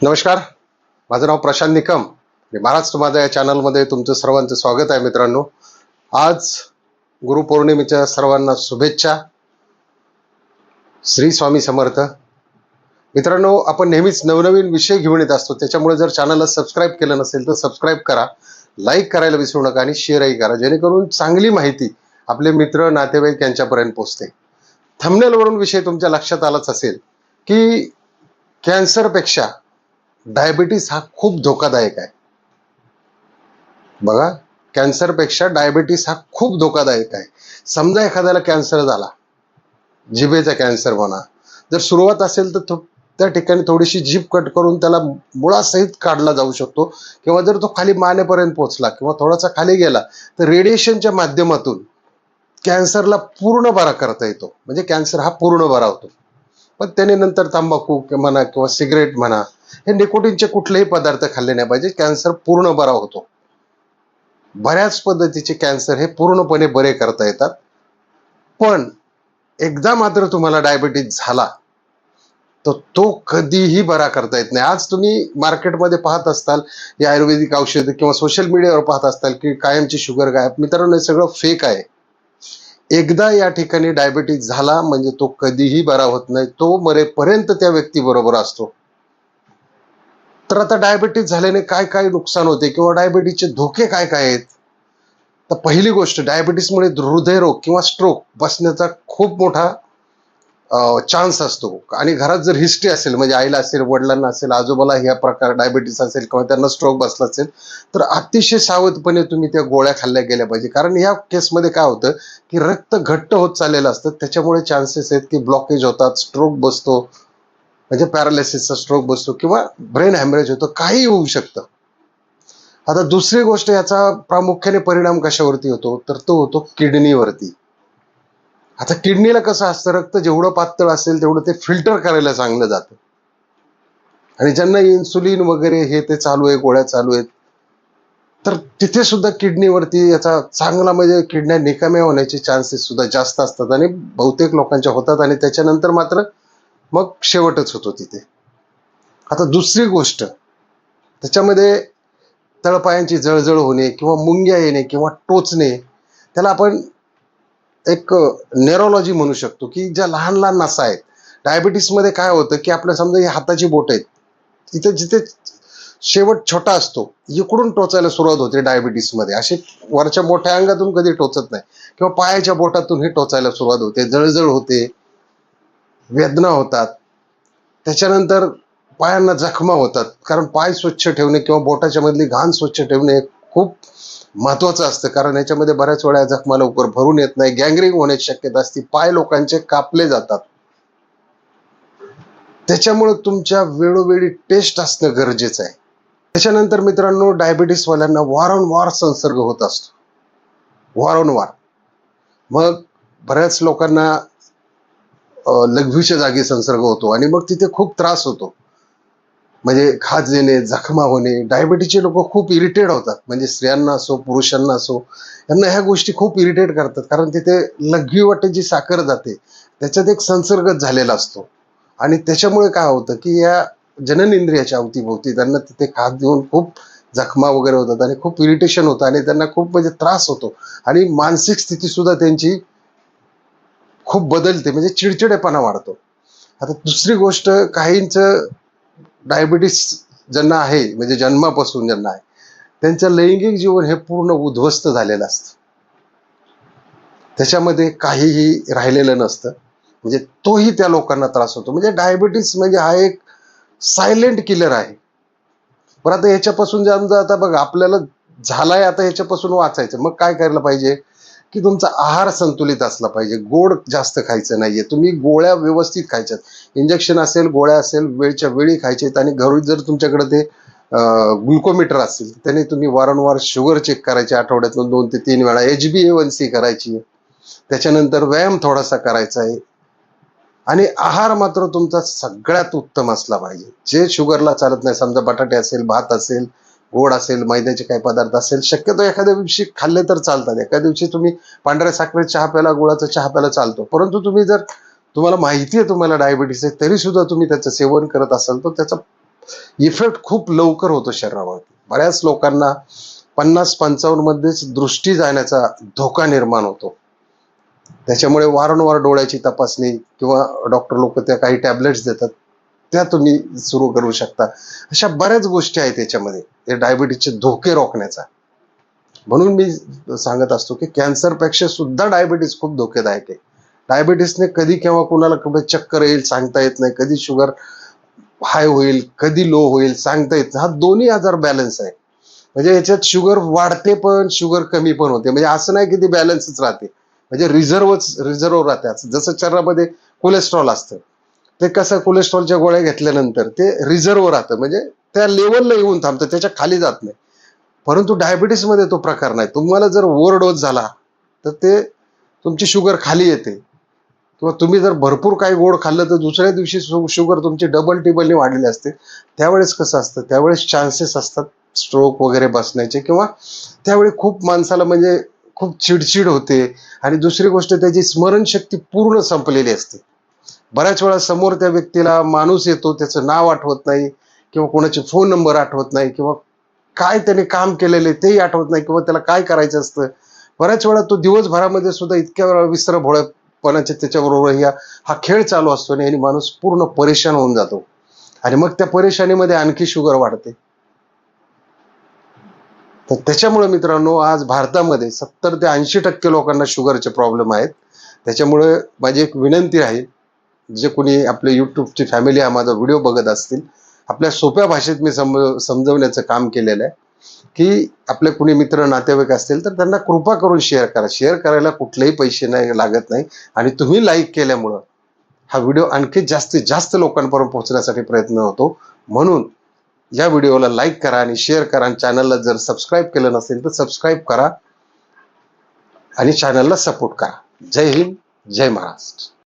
नमस्कार, माझं नाव प्रशांत निकम आणि महाराष्ट्र माझा या चॅनलमध्ये तुमचं सर्वांचं स्वागत आहे. मित्रांनो, आज गुरुपौर्णिमेच्या सर्वांना शुभेच्छा. श्री स्वामी समर्थ. मित्रांनो, आपण नेहमीच नवनवीन विषय घेऊन येत असतो, त्याच्यामुळे जर चॅनलला सबस्क्राईब केलं नसेल तर सबस्क्राईब करा, लाईक करायला विसरू नका आणि शेअरही करा, जेणेकरून चांगली माहिती आपले मित्र नातेवाईक यांच्यापर्यंत पोहोचते. थंबनेलवरून विषय तुमच्या लक्षात आलाच असेल की कॅन्सरपेक्षा डायबिटीस हा खूप धोकादायक आहे. बघा, कॅन्सरपेक्षा डायबिटीस हा खूप धोकादायक आहे. समजा एखाद्याला कॅन्सर झाला, जिभेचा कॅन्सर म्हणा, जर सुरुवात असेल तर त्या ठिकाणी थोडीशी जीभ कट करून त्याला मुळासहित काढला जाऊ शकतो, किंवा जर तो खाली मानेपर्यंत पोहोचला किंवा थोडासा खाली गेला तर रेडिएशनच्या माध्यमातून कॅन्सरला पूर्ण बरा करता येतो. म्हणजे कॅन्सर हा पूर्ण बरा होतो. पण त्याने नंतर तंबाखू म्हणा किंवा सिगरेट म्हणा, हे निकोटीनचे कुठलेही पदार्थ खाल्ले नाही पाहिजे. कॅन्सर पूर्ण बरा होतो. बऱ्याच पद्धतीचे कॅन्सर हे पूर्णपणे बरे करता येतात. पण एकदा मात्र तुम्हाला डायबिटीज झाला तर तो कधीही बरा करता येत नाही. आज तुम्ही मार्केटमध्ये पाहत असताल या आयुर्वेदिक औषध किंवा सोशल मीडियावर पाहत असताल की कायमची शुगर गायब. मित्रांनो, हे सगळं फेक आहे. एकदा या ठिकाणी डायबिटीज झाला म्हणजे तो कधीही बरा होत नाही. तो मरेपर्यंत त्या व्यक्ती बरोबर असतो. तर आता डायबिटीज झाल्याने काय काय नुकसान होते किंवा डायबिटीजचे धोके काय काय आहेत? तर पहिली गोष्ट, डायबिटीसमुळे हृदयरोग किंवा स्ट्रोक बसण्याचा खूप मोठा चान्स असतो. आणि घरात जर हिस्ट्री असेल, म्हणजे आईला असेल, वडिलांना असेल, आजोबाला ह्या प्रकार डायबिटीस असेल किंवा त्यांना स्ट्रोक बसला असेल, तर अतिशय सावधपणे तुम्ही त्या गोळ्या खाल्ल्या गेल्या पाहिजे. कारण या केसमध्ये काय होतं की रक्त घट्ट होत चाललेलं असतं, त्याच्यामुळे चान्सेस आहेत की ब्लॉकेज होतात, स्ट्रोक बसतो, म्हणजे पॅरालिसिसचा स्ट्रोक बसतो किंवा ब्रेन हॅमरेज होतो, काही होऊ शकतं. आता दुसरी गोष्ट, याचा प्रामुख्याने परिणाम कशावरती होतो तर तो होतो किडनीवरती. आता किडनीला कसं असतं, रक्त जेवढं पातळ असेल तेवढं ते फिल्टर करायला चांगलं जातं. आणि ज्यांना इन्सुलिन वगैरे हे ते चालू आहे, गोळ्या चालू आहेत, तर तिथे सुद्धा किडनीवरती याचा चांगला, म्हणजे किडन्या निकाम्या होण्याचे चान्सेस सुद्धा जास्त असतात आणि बहुतेक लोकांच्या होतात. आणि त्याच्यानंतर मात्र मग शेवटच होतो तिथे. आता दुसरी गोष्ट, त्याच्यामध्ये तळपायांची जळजळ होणे किंवा मुंग्या येणे किंवा टोचणे, त्याला आपण एक नेरोलॉजी म्हणू शकतो. की ज्या लहान लहान नसा आहेत, डायबिटीसमध्ये काय होतं की आपल्या समजा ही हाताची बोट आहेत, तिथे जिथे शेवट छोटा असतो, इकडून टोचायला सुरुवात होते डायबिटीसमध्ये. असे वरच्या मोठ्या अंगातून कधी टोचत नाही, किंवा पायाच्या बोटातून हे टोचायला सुरुवात होते, जळजळ होते, वेदना होतात. त्याच्यानंतर पायांना जखमा होतात. कारण पाय स्वच्छ ठेवणे किंवा बोटाच्या मधली घाण स्वच्छ ठेवणे खूप महत्वाचं असतं. कारण याच्यामध्ये बऱ्याच वेळा जखमा लवकर भरून येत नाही, गँग्रीन होण्याची शक्यता असते, पाय लोकांचे कापले जातात. त्याच्यामुळे तुमच्या वेळोवेळी टेस्ट असणं गरजेचं आहे. त्याच्यानंतर मित्रांनो, डायबिटीसवाल्यांना वारंवार संसर्ग होत असतो, वारंवार. मग बऱ्याच लोकांना लघवीच्या जागी संसर्ग होतो आणि मग तिथे खूप त्रास होतो. म्हणजे खाज येणे, जखमा होणे. डायबिटीसचे लोक खूप इरिटेट होतात, म्हणजे स्त्रियांना असो पुरुषांना असो, यांना ह्या गोष्टी खूप इरिटेट करतात. कारण तिथे लघवी वाटे जी साखर जाते त्याच्यात एक संसर्गच झालेला असतो. आणि त्याच्यामुळे काय होतं की या जननेंद्रियाच्या अवतीभोवती त्यांना तिथे खाज येऊन खूप जखमा वगैरे होतात आणि खूप इरिटेशन होतं आणि त्यांना खूप म्हणजे त्रास होतो. आणि मानसिक स्थिती सुद्धा त्यांची खूप बदलते, म्हणजे चिडचिडेपणा वाढतो. आता दुसरी गोष्ट, काहींचं डायबिटीस ज्यांना आहे, म्हणजे जन्मापासून ज्यांना आहे, त्यांचं लैंगिक जीवन हे पूर्ण उद्ध्वस्त झालेलं असतं. त्याच्यामध्ये काहीही राहिलेलं नसतं, म्हणजे तोही त्या लोकांना त्रास होतो. म्हणजे डायबिटीस म्हणजे हा एक सायलेंट किलर आहे. पण आता ह्याच्यापासून समजा, आता बघा आपल्याला झालाय, आता ह्याच्यापासून वाचायचं, मग काय करायला पाहिजे की तुमचा आहार संतुलित असला पाहिजे. गोड जास्त खायचं नाहीये, तुम्ही गोळ्या व्यवस्थित खायच्यात. इंजेक्शन असेल, गोळ्या असेल, वेळच्या वेळी खायच्यात. आणि घरी जर तुमच्याकडे ते ग्लुकोमीटर असेल, त्याने तुम्ही वारंवार शुगर चेक करायची, आठवड्यातून 2 ते 3 वेळा. HbA1c करायची. त्याच्यानंतर व्यायाम थोडासा करायचा आहे. आणि आहार मात्र तुमचा सगळ्यात उत्तम असला पाहिजे. जे शुगरला चालत नाही, समजा बटाटे असेल, भात असेल, गोड असेल, मैद्याचे काही पदार्थ असेल, शक्यतो एखाद्या दिवशी खाल्ले तर चालतात. एखाद्या दिवशी तुम्ही पांढऱ्या साखरेचा चहा प्याला, गुळाचा चहा प्याला चालतो. परंतु तुम्ही जर, तुम्हाला माहिती आहे तुम्हाला डायबिटीस आहे, तरी सुद्धा तुम्ही त्याचं सेवन करत असाल तर त्याचा इफेक्ट खूप लवकर होतो शरीरावरती. बऱ्याच लोकांना 50-55 मध्येच दृष्टी जाण्याचा धोका निर्माण होतो. त्याच्यामुळे वारंवार डोळ्याची तपासणी किंवा डॉक्टर लोक त्या काही टॅबलेट्स देतात, त्या तुम्ही सुरू करू शकता. अशा बऱ्याच गोष्टी आहेत त्याच्यामध्ये हे डायबिटीसचे धोके रोखण्याचा. म्हणून मी सांगत असतो की कॅन्सरपेक्षा सुद्धा डायबिटीस खूप धोकेदायक आहे. डायबिटीसने कधी केव्हा कुणाला कुठे चक्कर येईल सांगता येत नाही, कधी शुगर हाय होईल, कधी लो होईल सांगता येत नाही. हा दोन्ही आजार बॅलन्स आहे. म्हणजे याच्यात शुगर वाढते पण शुगर कमी पण होते. म्हणजे असं नाही की ती बॅलन्सच राहते. म्हणजे रिझर्व राहते. जसं शरीरामध्ये कोलेस्ट्रॉल असतं, ते कसं कोलेस्ट्रॉलच्या गोळ्या घेतल्यानंतर ते रिझर्व राहतं, म्हणजे त्या लेवलला येऊन थांबतं, त्याच्या खाली जात नाही. परंतु डायबिटीसमध्ये तो प्रकार नाही. तुम्हाला जर ओव्हरडोस झाला तर ते तुमची शुगर खाली येते, किंवा तुम्ही जर भरपूर काही गोड खाल्लं तर दुसऱ्या दिवशी शुगर तुमची डबल टिबलने वाढलेली असते. त्यावेळेस कसं असतं, त्यावेळेस चान्सेस असतात स्ट्रोक वगैरे बसण्याचे, किंवा त्यावेळी खूप माणसाला म्हणजे खूप चिडचिड होते. आणि दुसरी गोष्ट, त्याची स्मरणशक्ती पूर्ण संपलेली असते. बऱ्याच वेळा समोर त्या व्यक्तीला माणूस येतो, त्याचं नाव आठवत नाही, किंवा कोणाचे फोन नंबर आठवत नाही, किंवा काय त्याने काम केलेले तेही आठवत नाही, किंवा त्याला काय करायचं असतं. बऱ्याच वेळा तो दिवसभरामध्ये सुद्धा इतक्या वेळा विसरभोळेपणाचे त्याच्याबरोबर हा खेळ चालू असतो आणि माणूस पूर्ण परेशान होऊन जातो. आणि मग त्या परेशानीमध्ये आणखी शुगर वाढते. तर त्याच्यामुळे मित्रांनो, आज भारतामध्ये 70 ते 80% लोकांना शुगरचे प्रॉब्लेम आहेत. त्याच्यामुळे माझी एक विनंती आहे, जे कोणी आपले युट्यूबची फॅमिली हा माझा व्हिडिओ बघत असतील, आपल्या सोप्या भाषेत मी समजवण्याचं काम केलेलं आहे, की आपले कोणी मित्र नातेवाईक असतील तर त्यांना कृपा करून शेअर करा. शेअर करायला कुठलेही पैसे नाही लागत नाही. आणि तुम्ही लाईक केल्यामुळं हा व्हिडिओ आणखी जास्तीत जास्त लोकांपर्यंत पोहोचण्यासाठी प्रयत्न होतो. म्हणून या व्हिडिओला लाईक करा आणि शेअर करा. आणि चॅनलला जर सबस्क्राईब केलं नसेल तर सबस्क्राईब करा आणि चॅनलला सपोर्ट करा. जय हिंद, जय महाराष्ट्र.